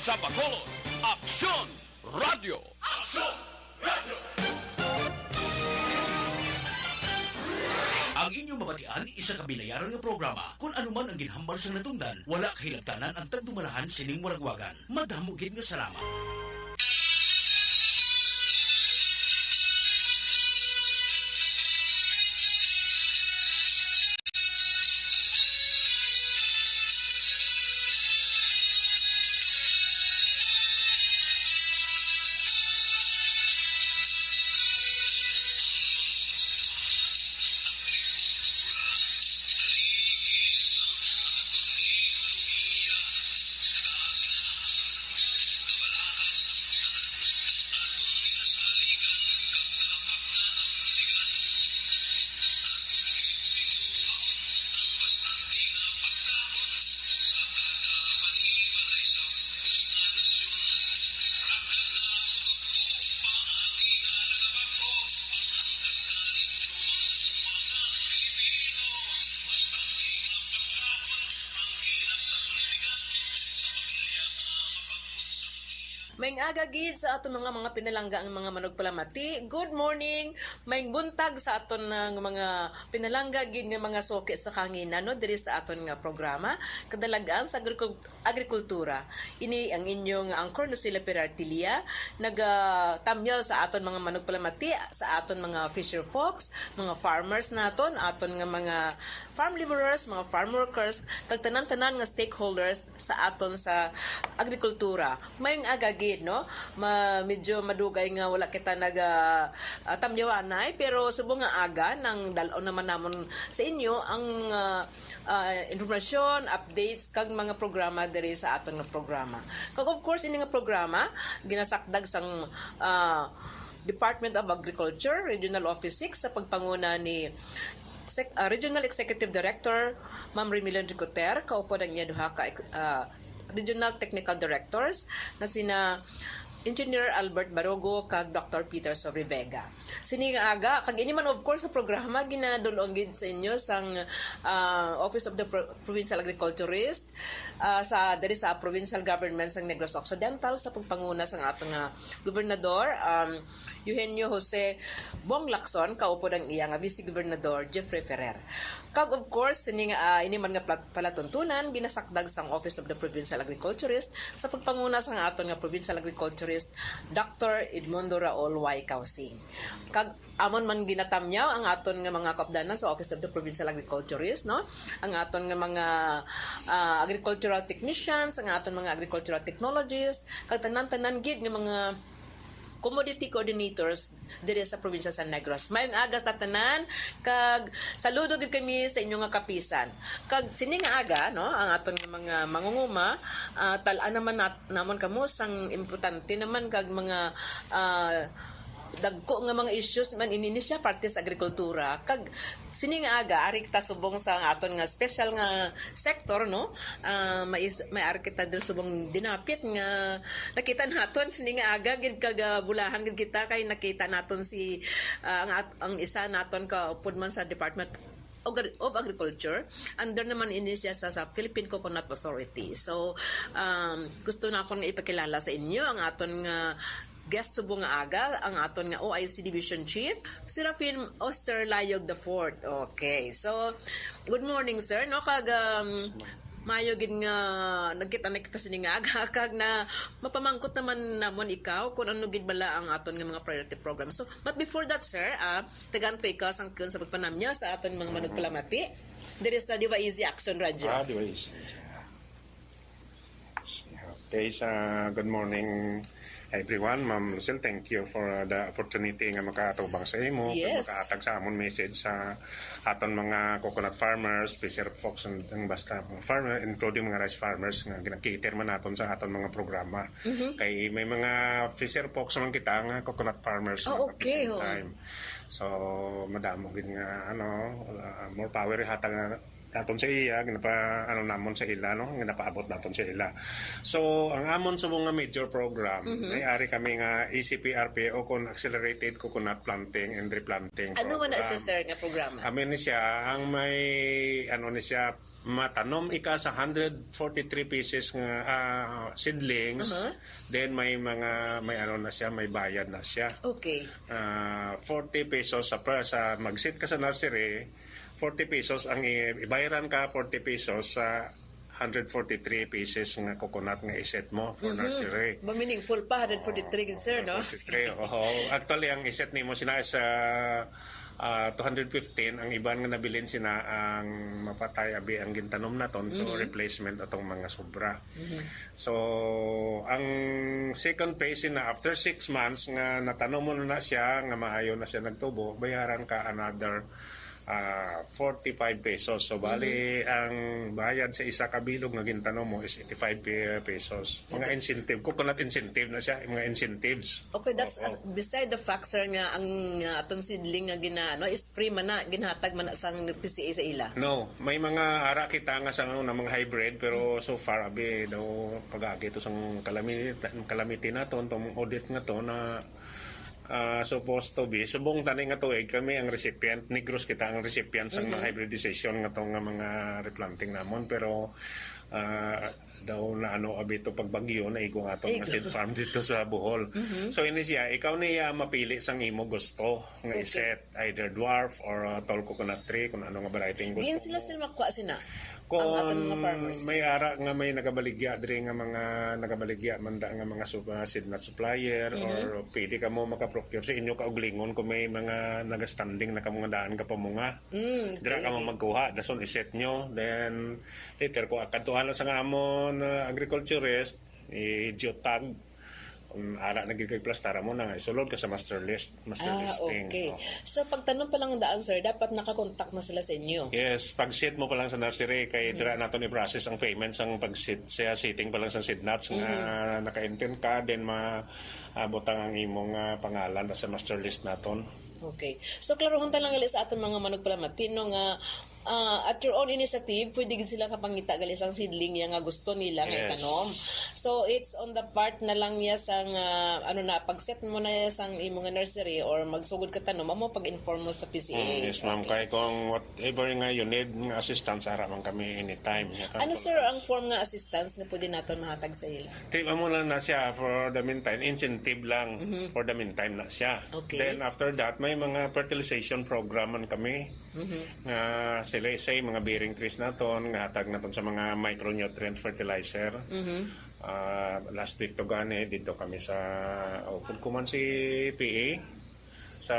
sa Bacolod, Aksyon Radio. Aksyon Radio! Ang inyong mabatian, isa kabilayaran ng programa. Kung anuman ang ginhambal sa natungdan, wala kahilabtanan ang tagdumalahan sining muragwagan. Madamugid nga salamat. May agagid sa aton mga pinalangga ang mga manugpalamati. Good morning. May buntag sa aton ng mga pinalangga gid nga mga soke sa kanginan no diri sa aton nga programa kadalagan sa agrikultura. Ini ang inyong angkor no sila Perartilia nagatamyal sa aton mga manugpalamati, sa aton mga fisher folks, mga farmers naton, aton nga mga farm laborers, mga farm workers, kag tanan-tanan nga stakeholders sa aton sa agrikultura. May agagid no medyo madugay nga wala kita tamyawanay pero subong nga aga nang dalaw naman namon sa inyo ang informasyon, updates kag mga programa diri sa aton nga programa. Kag of course ini nga programa ginasakdag sang Department of Agriculture Regional Office 6 sa pagpanguna ni Regional Executive Director Ma'am Remilian Ricoter, kaupo ng iya duha ka Regional Technical Directors na sina Engineer Albert Barogo kag Dr. Peter Sobrevega. Sini nga aga kag ini man of course sa programa ginadulong gid sa inyo sang Office of the Provincial Agriculturist sa diri sa Provincial Government sang Negros Occidental sa pagpanguna sang atong gobernador Eugenio Jose Bong Lacson, kaupo ng iya nga Vice Gobernador Jeffrey Ferrer. Kag of course ini man nga palatuntunan ginasakdag sang Office of the Provincial Agriculturist sa pagpanguna sang aton nga Provincial Agriculturist Dr. Edmundo Raul Y. Causing. Kag amon man ginatamyaw ang aton nga mga kapdanan sa Office of the Provincial Agriculturist no, ang aton nga mga agricultural technicians, ang aton mga agricultural technologists, kag tanan-tanan gid nga mga commodity coordinators diri sa probinsya sa Negros. Mayong aga sa tanan kag saludo gid kami sa inyong nga kapisan. Kag sini nga aga no ang aton nga mga mangunguma tal-an naman namon kamo sang importante naman kag mga dagko nga mga issues man inini siya parte sa agrikultura kag sini nga aga ari kita subong sa aton nga special nga sector no may ari kita dir subong dinapit nga nakita naton sini nga aga gid kag bulahan gid kita kay nakita naton si ang isa naton ka upod man sa Department of Agriculture under naman ini siya sa Philippine Coconut Authority. So gusto na akong ipakilala sa inyo ang aton nga guest subong nga aga ang aton nga OIC Division Chief Serafin Osterlayog IV. Okay, so good morning sir no kag mayo gid nga nagkita sini nga aga kag na mapamangkot naman namon ikaw kung ano gid bala ang aton nga mga priority program. So but before that sir tagan pa ikaw sang kun sa pagpanamya sa aton mga manugpalamati diri sa Diva Easy Action Radio. Diva Easy. Okay, good morning everyone. Ma'am Lucille, thank you for the opportunity nga makatubang sa imo, yes, makaatag sa amon message sa aton mga coconut farmers, fisher folks, and basta mga farmer, including mga rice farmers nga ginakater man naton sa aton mga programa. Kay may mga fisher folks man kita nga coconut farmers at the same time. So madamo gid nga more power hatag naton sa iya, ginapa ano namon sa ila, no? Ginapaabot naton sa ila. So ang amon sa mga major program, may ari kami nga ECPRPO kon Accelerated Coconut Planting and Replanting. Ano man na siya, sir, nga programa? Amin ni siya ang may ano ni siya matanom ika sa 143 pieces nga seedlings. Then may ano na siya, may bayad na siya. Okay. 40 pesos sa mag-sit ka sa nursery, 40 pesos ang ibayaran ka, 40 pesos sa 143 pieces nga coconut nga iset mo for nursery. Meaningful pa, 143 good, sir, no? 143, actually ang iset nimo sina sa 215 ang iban nga nabilin sina ang mapatay abi ang gintanom naton, so replacement atong mga sobra. So ang second phase na after 6 months nga natanom mo na siya nga maayo na siya nagtubo, bayaran ka another 45 pesos. So bali ang bayad sa isa ka bilog nga gintanom mo is 85 pesos. Mga incentive, coconut incentive na siya, mga incentives. Okay, that's beside the fact, sir, nga ang atong seedling nga ginaano is free man na, ginhatag man na sa PCA sa ila. No, may mga ara kita nga sa na mga hybrid, pero so far abi daw pag-agi to sang calamity naton, tong audit nga to na supposed to be subong tani nga tuig kami ang recipient, Negros kita ang recipient sa mga hybridization nga to nga mga replanting namon, pero daw na ano abi to pagbagyo na igo nga nga seed farm dito sa Bohol. So ini siya, ikaw niya mapili sang imo gusto nga iset, either dwarf or tall coconut tree, kung ano nga variety gusto. Diyan sila makuha sina Kung ang aton mga farmers. may ara nga may nagabaligya diri nga mga nagabaligya manda nga mga seed nut supplier, or pwede ka mo makaprocure sa inyo kauglingon kung may mga nagastanding na kamong daan ka pa mga dira ka mo magkuha, dason iset nyo, then later ko akadtuhan sa amon agriculturist i-geotag kung ara nagigay plastara mo na isulod ka sa master listing. Okay. So pagtanong pa lang ang daan, sir, dapat nakakontak na sila sa inyo. Yes, pag-sit mo pa lang sa nursery kay dira naton i-process ang payments ang pag-sit sa sitting pa lang sa seed nuts nga naka-intend ka, then maabotang ang imong pangalan sa master list naton. Okay. So klarohon ta lang gali sa aton mga manok palamatino nga at your own initiative, pwede gid sila kapangita gali sang seedling yang nga gusto nila nga itanom. So it's on the part na lang ya sang pag-set mo na sang imong nursery or magsugod ka tanom, mo pag-inform mo sa PCA. Yes, ma'am. Kaya kung whatever nga you need nga assistance, ara man kami anytime. Ano, sir, ang form nga assistance na pwede naton mahatag sa ila? Tip mo lang na siya for the meantime, incentive lang for the meantime na siya. Okay. Then after that, may mga fertilization program man kami. Nga sila say mga bearing trees naton nga hatag naton sa mga micronutrient fertilizer. Last week to gani dito kami sa kuman si PA sa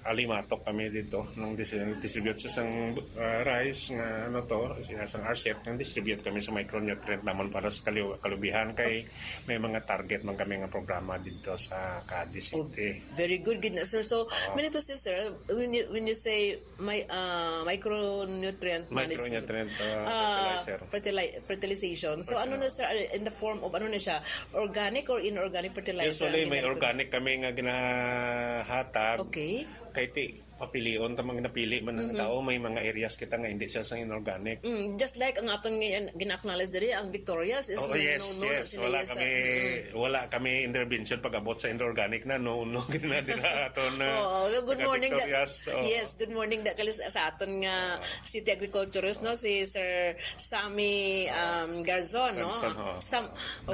Alimatok kami dito nang distribute sa sang rice nga ano to sang RCEP nang distribute kami sa micronutrient namon para sa kalubihan kay may mga target man kami nga programa dito sa Cadiz City. Very good, sir. So minute to sir, when you say micronutrient fertilization, so ano na sir, in the form of ano na siya, organic or inorganic fertilizer? Usually may organic kami nga ginahatag. Okay. Kay papilion tamang napili man ng tao, may mga areas kita nga hindi siya sang inorganic. Just like ang aton ngayon gina-acknowledge diri ang Victorias is yes. Wala kami intervention pag-abot sa inorganic na no gina aton good morning Victorias. Yes, good morning kalis sa aton nga city agriculturist, no, si Sir Sammy Garzon, no.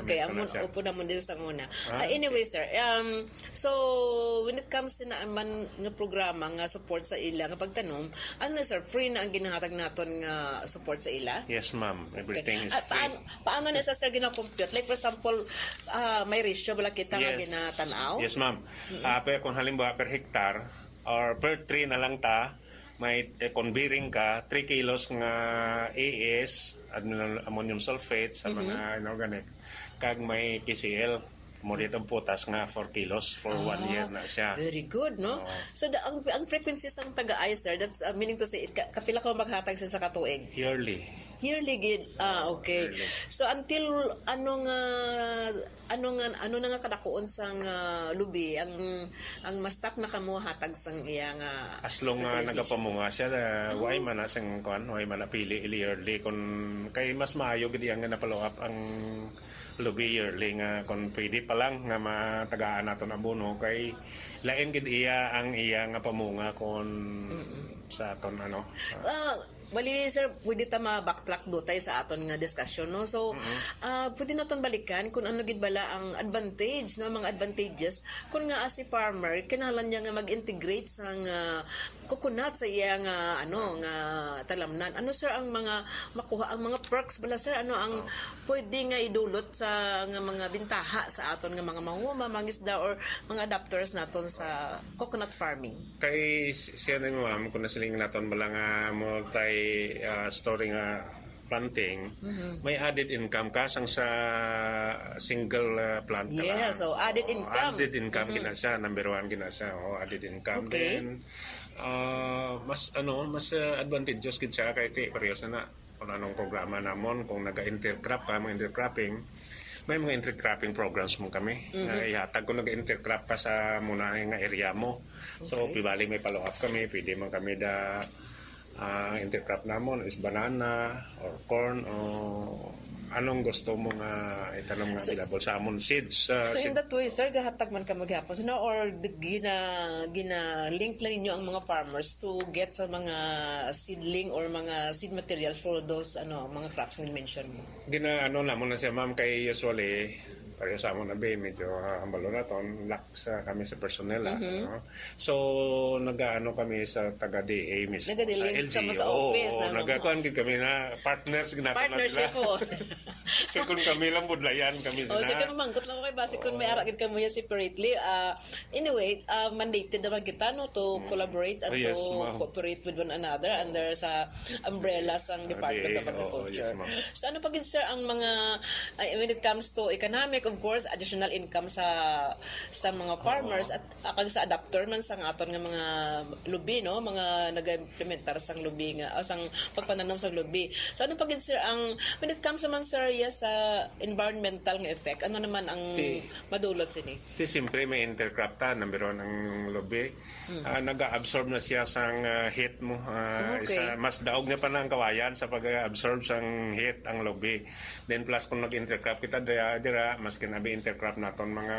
Okay, amon upo na mo din sa una. Anyway, sir, so when it comes na man nga programa nga support sa ila nga pagtanom, ano sir, free na ang ginahatag naton nga support sa ila? Yes, ma'am. Everything is free. Paano na sa sir gina-compute? Like for example, may ratio bala kita nga ginatanaw? Yes, ma'am. Pero kung halimbawa per hectare or per tree na lang ta, may convering ka 3 kilos nga AS, ammonium sulfate sa mga inorganic, kag may PCL mo dito putas nga 4 kilos for 1 year na siya. Very good, no? So ang frequency sang taga-ay, sir, that's meaning to say kapila ka maghatag sa katuig? Yearly. Yearly gid. Okay. Yearly. So until ano na nga kadakuon sang lubi ang mastap na kamo hatag sang iya nga As long nga nagapamunga siya, why man na sing kuan, why man na pili yearly kung kay mas maayo gid ang na-follow up ang lubi yearly nga kung pwede pa lang nga matagaan nato na abono kay lain gid iya ang iya nga pamunga kon sa aton Bali, sir, pwede ta ma-backtrack do tayo sa aton nga discussion, no? So, pwede naton balikan kung ano gid bala ang advantage, no? Mga advantages kung nga as a farmer, kinahanglan niya nga mag-integrate sa nga coconut sa iya nga, nga talamnan. Ano, sir, ang mga makuha, ang mga perks bala, sir? Ano ang pwede nga idulot sa nga mga bintaha sa aton nga mga manguma, mangisda, or mga adapters naton sa coconut farming? Kay siya na ma'am kung nasiling naton bala nga multi storing planting, may added income kasang sa single plant ka Yeah, lang. so added income. Added income gina siya, number one gina siya. Added income. Okay. Then mas advantageous gid siya kay parehas na kung anong programa namon kung naga-intercrop ka, mga intercropping. May mga intercropping programs mo kami. Ihatag kung naga-intercrop ka sa muna nga area mo. So, pibali may follow-up kami. Pwede man kami intercrop namon is banana or corn o anong gusto mo nga itanong nga available sa amon seeds. So in that way, sir, gahatag man ka maghapon, no? Or gina-link lang ninyo ang mga farmers to get sa mga seedling or mga seed materials for those mga crops nga mention mo? Namon na siya ma'am kay usually pareho sa amon na medyo hambalo na ton lax kami sa personnel so kami sa taga DA mismo sa LGU sa office nagakuan gid kami na partners ginato na sila po. kaya kung kami lang budlayan kami sila so kung mangkot lang kay base kung may ara gid kamo separately anyway mandated naman kita to collaborate at yes, to cooperate with one another under sa umbrella sang Department of Agriculture. So ano pa gid sir ang mga when it comes to economic, of course, additional income sa mga farmers at akag sa adapter man sang aton nga mga lubi, no, mga nag-implementar sang lubi nga sang pagpananom sang lubi. So ano pa gid sir ang when it comes naman sir sa environmental nga effect, ano naman ang madulot sini? Siyempre may intercrop ta number one ang lubi. Naga-absorb na siya sang heat mo. Isa mas daog na pa na ang kawayan sa pag-absorb sang heat ang lubi. Then plus kung nag-intercrop kita dira mas kinabi intercrop naton mga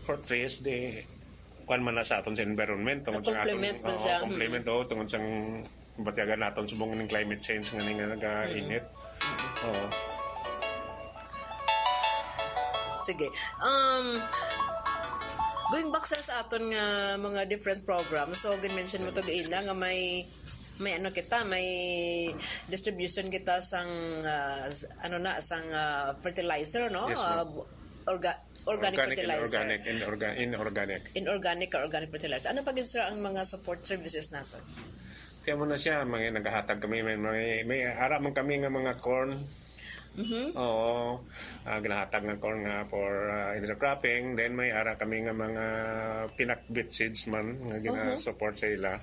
for trees kuan man na sa aton sa environment tungod sa aton complement tungod sa batiagan naton subong ng climate change nga naga-init. Sige. Going back sa aton nga mga different programs, so gin-mention mo to ina nga may distribution kita sang fertilizer, no? Yes, organic fertilizer. Inorganic fertilizer. Ano pa gid sir ang mga support services naton? Kaya mo na siya, naghahatag kami, may ara man kami nga mga corn. Oo, ginahatag ng corn nga for intercropping. Then may ara kami nga mga pinakbit seeds man nga gina-support sa ila.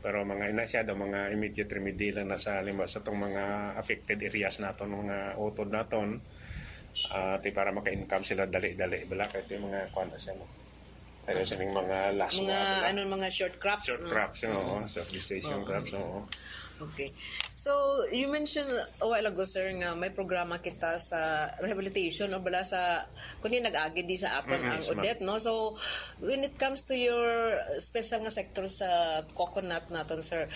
Pero mga ina siya mga immediate remedy lang na sa sa itong mga affected areas naton, mga utod naton. Para maka-income sila dali-dali. Bala kahit yung mga kuwan na siya mo. Pero sa mga last mga short crops. Short crops, short gestation crops, Okay. So, you mentioned a while ago, sir, nga may programa kita sa rehabilitation o bala sa kung nag-agi di sa aton ang Odette, no? So, when it comes to your special nga sector sa coconut naton, sir,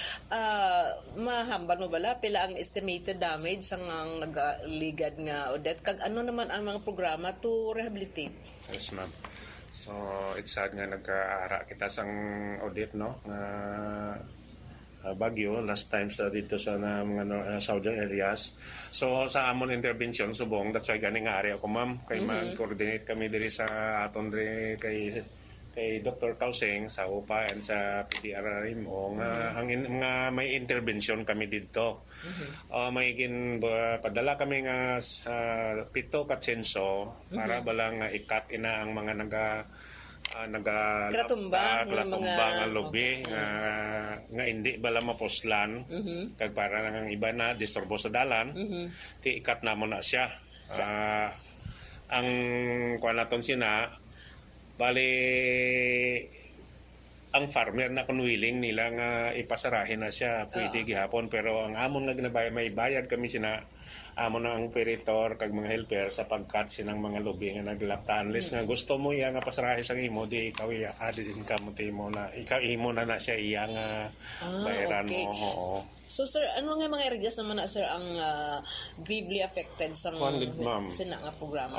mahambal mo bala pila ang estimated damage sang nagaligad nga Odette? Kag ano naman ang mga programa to rehabilitate? Yes, ma'am. So, it's sad nga nagkaara kita sang Odette, no? Bagyo last time sa dito sa mga southern areas. So sa amon intervention subong, that's why ganing nga area ko ma'am kay mag-coordinate kami diri sa aton diri kay Dr. Kausing sa UPA and sa PDRRM nga may intervention kami dito. May padala kami nga sa 7 ka tsenso para balang ikat ina ang mga Kratumba, nga lobby nga hindi bala mapuslan kag para nang iba na disturbo sa dalan ti ikat namo na siya ang kuan naton sina bali ang farmer na kung willing nila nga ipasarahin na siya pwede gihapon pero ang amon nga ginabayad may bayad kami sina amon na ang operator kag mga helper sa pagkat sinang mga lobby nga naglapta unless nga gusto mo iya nga pasarahe sang imo di ikaw iya added income mo na ikaw imo na siya iya nga bayaran okay. mo oo. So sir, ano nga mga areas naman na sir ang gravely affected sa sina nga programa?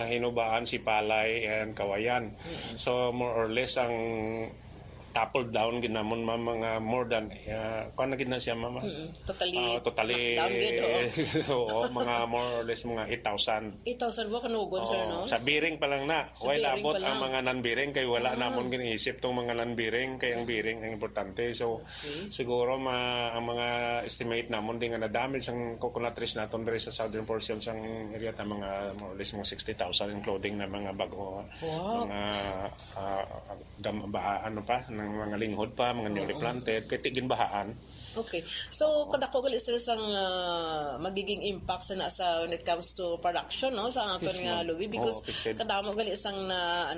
Hinubaan, Sipalay and Kawayan. So more or less ang toppled down ginamon mga more than kuan na gid na siya mama. Totally down gid oo mga more or less mga 8,000. 8,000 ba kanugon sir no? Sa biring pa lang na. Wala abot ang lang. mga non-bearing kay wala namon giniisip tong mga non-bearing kay ang bearing ang importante. So siguro ang mga estimate namon din nga na damage ang coconut trees naton diri sa southern portion sang area ta mga more or less mga 60,000 including na mga bago mga ano pa ng mga linghod pa, mga newly planted, kay tigin bahaan. Okay. So, kada ko gali sir sang magiging impact sa nasa when it comes to production no sa aton nga lubi because kada mo gali sang na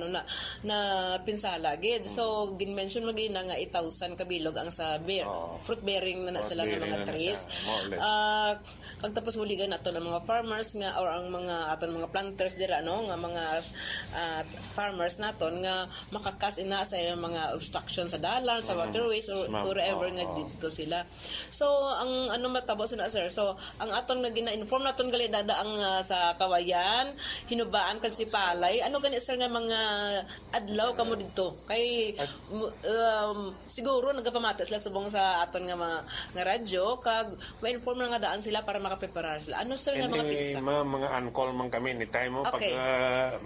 pinsala gid. So, gin-mention mo gid nga 8,000 kabilog ang sa fruit bearing na sila nga mga trees. Kag tapos huligan nato ng mga farmers nga or ang mga aton mga planters dira no nga mga farmers naton nga makakas ina sa mga obstruction sa dalan, sa waterways or wherever nga dito sila. So ang matabo na sir. So ang aton nga gina-inform naton gali dada ang sa Kawayan, Hinubaan kag Sipalay. Ano gani sir nga mga adlaw kamo didto? Kay siguro nagapamata sila subong sa aton nga mga nga radyo kag ma-inform na nga daan sila para makaprepare sila. Ano sir nga mga pizza? Mga on-call man kami ni time mo pag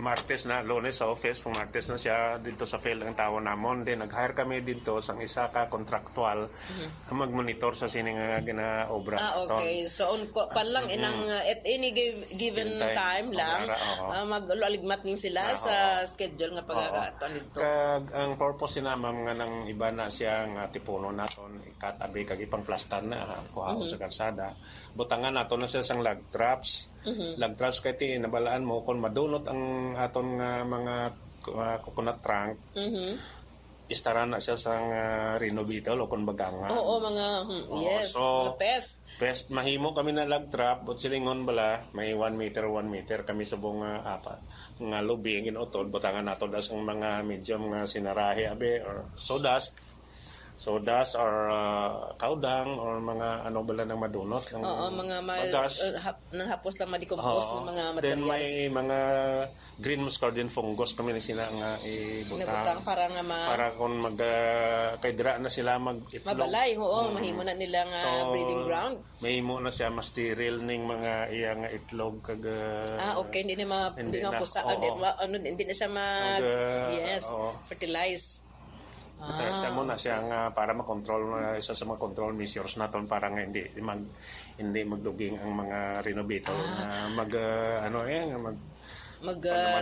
Martes na Lunes sa office, kung Martes na siya dito sa field ang tawo namon, din nag-hire kami dito sang isa ka contractual mag-monitor sa sining gina-obra. Okay. So kan lang inang at any given time lang mag-aligmat ning sila sa schedule nga pagkakataon dito. Kag ang purpose na ma'am nga nang iba na siya nga tipuno naton ikatabi kag ipang plastan na kuhaon sa kalsada. Butangan nato na siya sang log traps. Log traps kay ti nabalaan mo kung madunot ang aton nga mga coconut trunk. Istara na siya sang Renovital o kung bagangan. Oo, mga yes, mga pest. Mahimo kami na log trap but silingon bala may 1 meter kami sa buong apat nga lobby ang ginutod butangan nato das ang mga medium nga sinarahe abe or sawdust or kaudang or mga ano bala nang madunot ng mga nang hapos lang ma-decompose ng mga materials. Then may mga green muscardine fungus kami na sila nga ibutang para kung kay dira na sila mag-itlog. Mabalay, mahimo na nila nga breeding ground. Mahimo na siya ma-sterile ning mga iya nga itlog kag okay, hindi na hindi na siya fertilize. Siya muna siya nga para makontrol isa sa mga control measures naton para nga hindi magduging ang mga Renovital na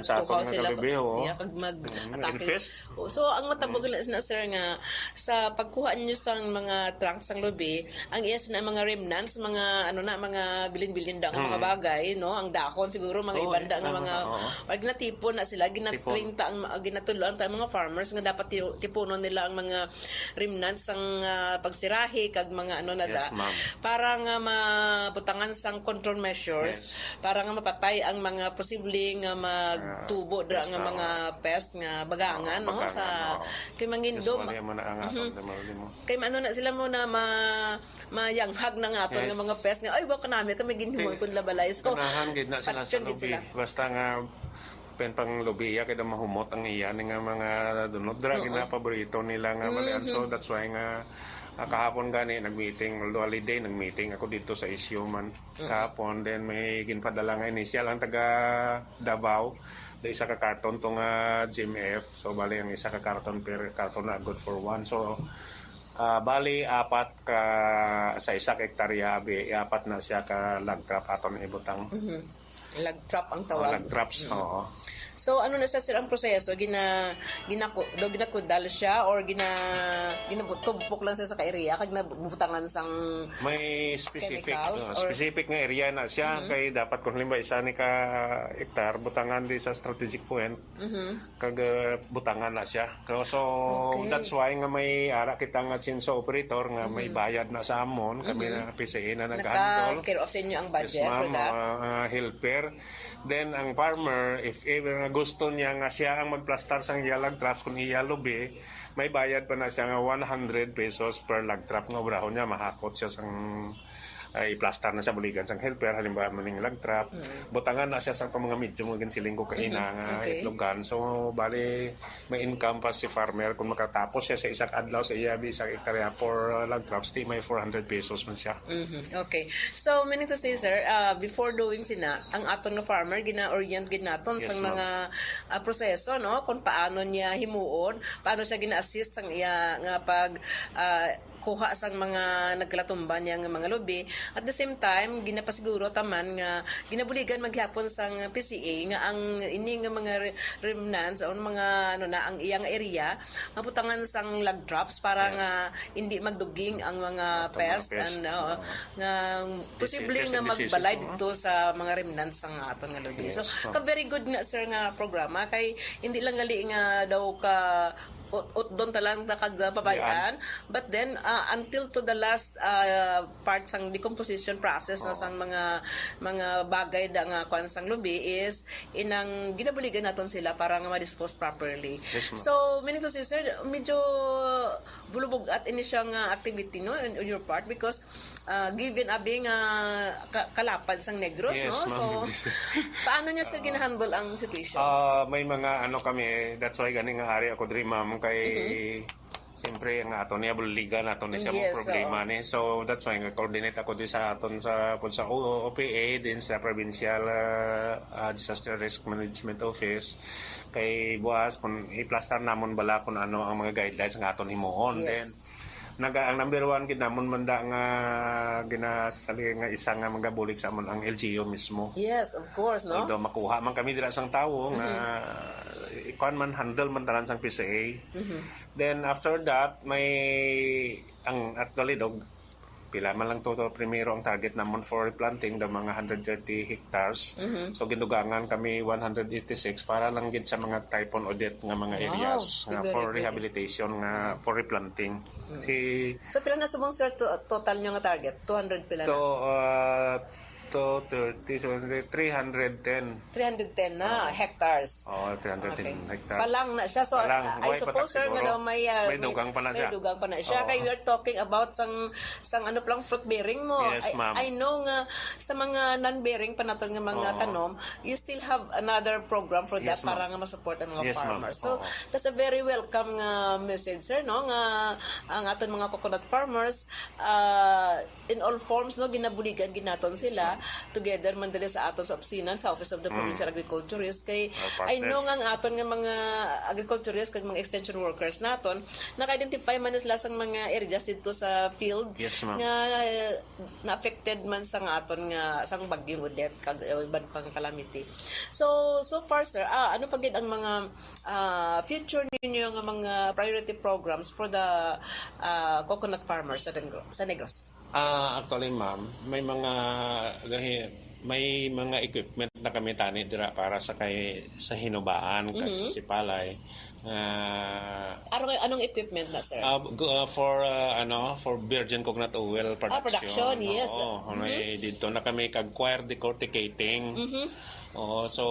tukaw sila kag mag-atake. So ang matabog na sir nga sa pagkuha niyo sang mga trunks sang lubi, ang iyas na mga remnants, mga mga bilin-bilin da nga mga bagay, no, ang dahon siguro mga ibanda nga mga wag na tipon na sila ginatrain ta ang ginatuluan ta mga farmers nga dapat tipunon nila ang mga remnants sang pagsirahi kag mga para nga mabutangan sang control measures para nga mapatay ang mga posibleng magtubo dra nga mga pest nga bagangan no sa kay mangindom kay na sila mo na mayanghag na nga aton nga mga pest nga ay baka nami kami ginhimol kun labalay so kanahan gid na sila sa lubi basta nga pang lubiya kay mahumot ang iyan nga mga dunod dra gina paborito nila nga malian so that's why nga kahapon gani nag-meeting although holiday nag-meeting ako dito sa issue man kahapon then may ginpadala nga initial ang taga Davao da isa ka karton tong GMF so bali ang isa ka karton per karton na good for one so bali apat ka sa isa ka hektarya apat na siya ka log trap aton ibutang log trap ang tawag log traps So ano na sa sir ang proseso ginakudal siya or ginatumpok lang siya sa area kag nabutangan sang may specific chemicals or- specific nga area na siya kay dapat kung halimbawa isa ni ka hektar butangan di sa strategic point kag butangan na siya. So Okay. that's why nga may ara kita nga chinso operator nga may bayad na sa amon kami na PCA na nag-handle. naka-care off sa inyo ang Yes, budget for ma'am, that? helper. Then ang farmer, if ever nga gusto niya nga siya ang magplastar sang iya lag traps kung iya lubi, may bayad pa na siya nga 100 pesos per lag trap nga obrahon niya mahakot siya sang i-plaster na siya buligan sang helper halimbawa maning lag trap butangan na siya sang mga medyo mo ginsiling ko kaina nga Okay. itlogan so bali may income pa si farmer kung makatapos siya sa isang adlaw sa iya isang hektarya for lag traps di may 400 pesos man siya. Okay. So, meaning to say, sir, before doing sina, ang atong na farmer, gina-orient ginaton Yes, sa ma'am. mga proseso, no? Kung paano niya himuon, paano siya gina-assist sa iya nga pag kuha sang mga nagkalatumban niya nga mga lobby. At the same time, ginapasiguro taman nga ginabuligan maghapon sang PCA nga ang ini nga mga remnants o mga ano na ang iyang area maputangan sang lag drops para nga hindi magduging ang mga pest and nga posible Pest nga and diseases, magbalay no? dito sa mga remnants sang aton nga lobby. So, very good nga sir nga programa kay hindi lang gali nga daw ka ut doon talang nakagpabayaan but then until to the last part sang decomposition process na sang mga bagay da nga kwan sang lubi is inang ginabuligan naton sila para nga ma-dispose properly. Yes, ma'am. So meaning to say sir medyo bulubog at ini siya nga activity no on your part because given abing kalapad sang Negros Yes, no so ma'am. paano niya sir ginahandle ang situation? May mga ano kami, that's why ganing nga ari ako diri ma'am kay siyempre ang aton niya buligan aton ni siya Yes, mo problema ni. So that's why nga coordinate ako di sa aton sa OPA din sa Provincial Disaster Risk Management Office kay buwas kung i-plaster namon bala kung ano ang mga guidelines nga aton himuon. Yes. Then ang number one gid namon manda nga ginasali nga isa nga magabulik sa amon ang LGU mismo. Yes, of course, no? Although makuha man kami dira sang tawo nga ikuan man handle man tanan sang PCA. Then after that may ang actually dog pila man lang to primero ang target namon for replanting the mga 130 hectares. So ginugangan kami 186 para lang gid sa mga Typhoon Odette nga mga areas nga very for good. rehabilitation nga for replanting. Si So, pila na subong sir total nyo nga target? 200 pila na? to 30 so 310. 310 na hectares. Oh, 310 Okay. hectares. Palang na siya. So, Palang. I Huwag suppose, patak sir, siguro. nga daw May dugang pa na siya. May dugang pa na siya. Oo. Kaya we are talking about sang ano plang fruit bearing mo. Yes, ma'am. I know nga sa mga non-bearing pa naton nga mga Oo. tanom, you still have another program for that Yes, ma'am. para nga ma-support ang mga Yes, ma'am. farmers. So, Oo. that's a very welcome nga message, sir, no? Nga ang aton mga coconut farmers, in all forms, no, ginabuligan ginaton sila together man dali sa aton sa opsinan sa Office of the Provincial Agriculturist kay Our I know partners. nga ang aton nga mga agriculturists kag mga extension workers naton naka-identify man sila sang mga areas dito sa field Yes, ma'am. nga na-affected man sa nga aton nga sang bagyong Odette kag iban pang calamity. So far sir, ano pa gid ang mga future ninyo nga mga priority programs for the coconut farmers sa Negros? Actually, ma'am, may mga equipment na kami tani dira para sa hinubaan kag sa sipalay. Anong equipment na sir? For virgin coconut oil production. Production, yes. Oo, may dito na kami kag coir decorticating. Oo, so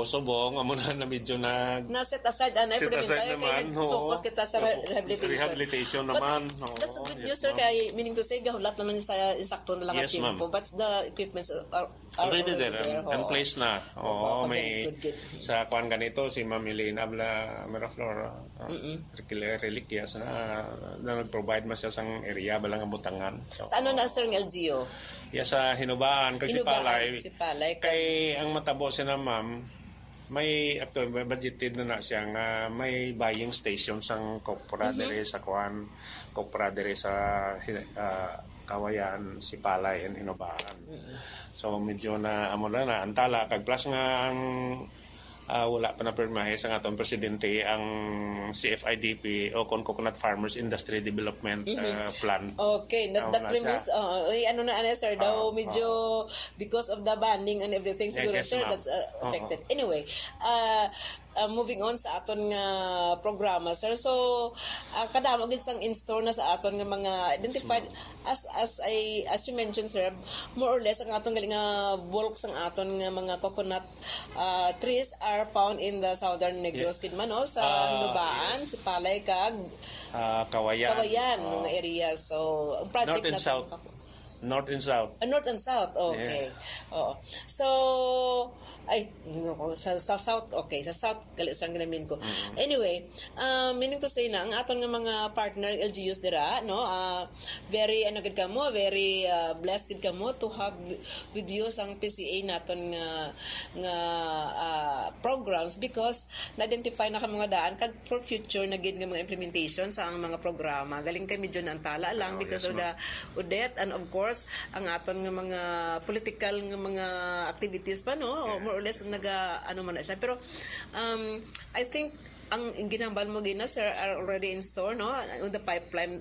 subong amo na medyo na set aside anay set pero aside naman. focus kita sa rehabilitation. Rehabilitation But naman. that's Oo, good yes, news sir ma'am. kay meaning to say gahulat naman sa insakto na lang Yes, at ma'am. tempo but the equipments are Already there, in Oo. place na. Oo, Oo, may good. sa kuan ganito si Ma'am Elena Miraflor, reliquias na nag-provide man siya sang area balang ang butangan. So, Sa ano na sir ng LGU? sa hinubaan kay Hinubaan, si Palay. Sipalay, Kay ang matabo siya na ma'am, may budgeted na siya nga may buying station sang kopra dire sa kuan, kopra dire sa Kawayan, Sipalay and Hinubaan. So medyo na amo na antala kag plus nga ang wala pa na pirmahe sa atong presidente ang CFIDP o Coconut Farmers Industry Development Plan. Okay, that Wala remains, ano na, sir, daw medyo because of the banning and everything, siguro, yes, sir, ma'am. that's affected. Anyway, moving on sa aton nga programa, sir. So, kadamo gid sang in-store na sa aton nga mga identified as you mentioned, sir, more or less ang aton gali nga bulk sang aton nga mga coconut trees are found in the southern Negros Kidman, no? Sa Hinubaan, yes. si Palay kag Kawayan. mga area. So, ang project North and na South. North and South. North and South, okay. Oo. So, sa South, okay. Sa South, kalisang ginamin ko. Anyway, meaning to say na, ang aton nga mga partner LGUs dira, no, very, gid kamo, very blessed gid kamo to have with you sang PCA naton nga programs because na-identify na ka mga daan kag for future na gid nga mga implementation sa ang mga programa. Galing kay medyo naantala lang because of the UDET and of course, ang aton nga mga political nga mga activities pa, no, more or less man na siya. Pero I think ang ginambal mo gina, sir, are already in store, no, on the pipeline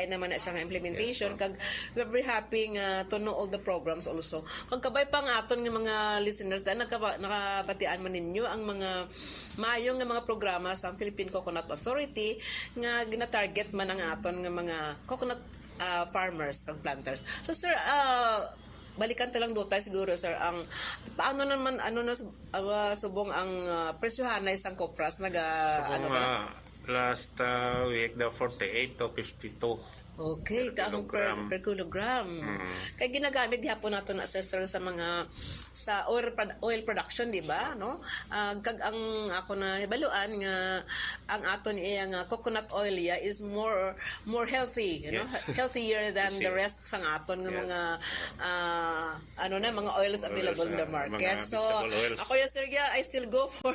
naman na siya nga implementation. Kag we're very happy to know all the programs also. Kag kabay pa nga aton nga mga listeners dahil nakabatian man ninyo ang mga maayong nga mga programa sa Philippine Coconut Authority nga gina-target man ang aton nga mga coconut farmers kag planters. So, sir, balikan talang do tayo siguro, sir, ang paano naman subong ang presyohan na isang kopras Last week the 48 to 52. Okay, kaamong per kilogram. Kaya ginagamit gihapon nato na, sir, sa mga sa oil production, di ba, no? Kag ang ako na hibaluan nga ang aton nga coconut oil is more healthy, you know, healthier than the rest sang aton nga mga mga oils available in the market. So ako sir, I still go for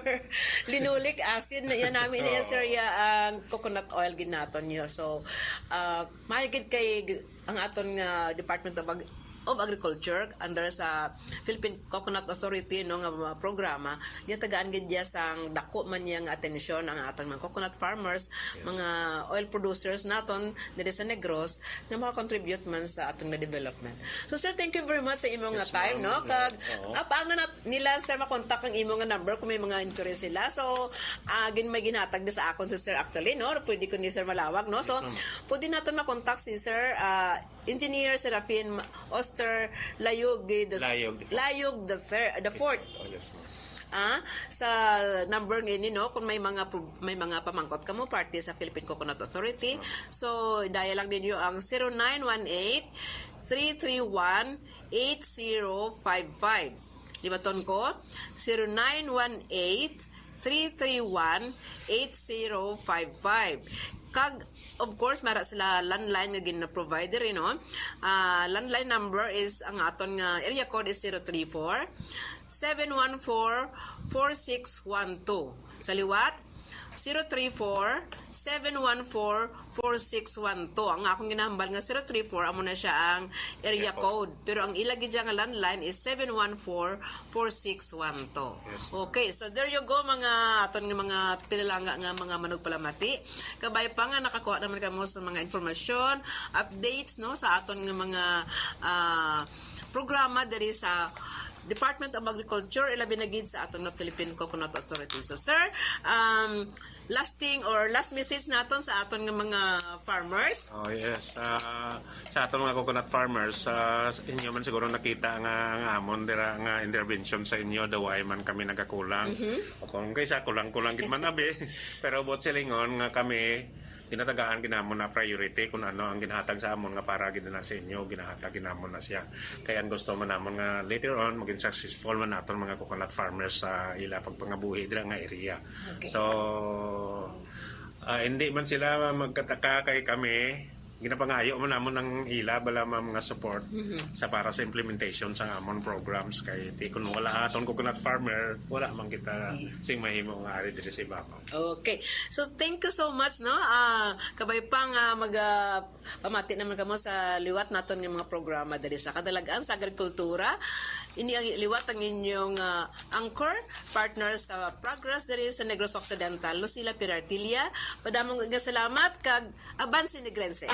linoleic acid na yan namin sir, ang coconut oil ginaton niyo. So mahigit kay ang aton nga Department of Agriculture under sa Philippine Coconut Authority, no, nga programa tagaan gid dia sang dako man yang atensyon ang atong mga coconut farmers, mga oil producers naton diri sa Negros nga maka-contribute man sa atong development. So, sir, thank you very much sa imong nga time, no, kag paano na nila, sir, makontak ang imong nga number kung may mga interest sila. So may ginatag di sa akon si sir actually, no, pwede ko ni sir malawag, no. So pwede naton makontak si sir Engineer Serafin Oster Layog the fourth. Yes, ma'am. Sa number ngayon, no, kung may mga pamangkot kamo party sa Philippine Coconut Authority. So dial lang ninyo ang 0918-331-8055. Libaton ko 0918-331-8055. Kag of course mara sila landline nga gina-provide rin, no. Landline number is ang aton nga area code is 034-714-4612. Sa liwat 034-714-4612. Ang akong ginahambal nga 034 amo na siya ang area code. Pero ang ilagi dyan nga landline is 714-4612. Okay, so there you go mga aton nga mga pinalanga nga mga manugpalamati. Kabay pa nga nakakuha naman kamo sa mga informasyon, updates, no, sa aton nga mga programa diri sa Department of Agriculture, ilabi na gid sa aton nga Philippine Coconut Authority. So, sir, last message naton sa aton nga mga farmers. Oh yes, sa aton mga coconut farmers, inyo man siguro nakita nga amon dira nga intervention sa inyo daway man kami nagakulang. O kung kaysa kulang-kulang gid man abi, pero bot silingon nga kami tinatagaan ginamon na priority kung ano ang ginahatag sa amon nga para gid na sa inyo ginahatag ginamon na siya. Kaya ang gusto man namon nga later on maging successful man naton mga coconut farmers sa ila pagpangabuhi dira nga area. Okay. So hindi man sila magkataka kay kami ginapangayo man namon ng ila bala mga support sa para sa implementation sa amon programs kay ti kun wala aton coconut farmer wala man kita sing mahimo nga ari diri sa ibabaw. Okay. So thank you so much no. Kabay pang pamati naman kamo sa liwat naton nga mga programa diri sa kadalagan sa agrikultura. Ini ang liwat ang inyong anchor partners sa progress diri sa Negros Occidental, Lucila Pirartilia. Padamong nga salamat kag Avance Negrense.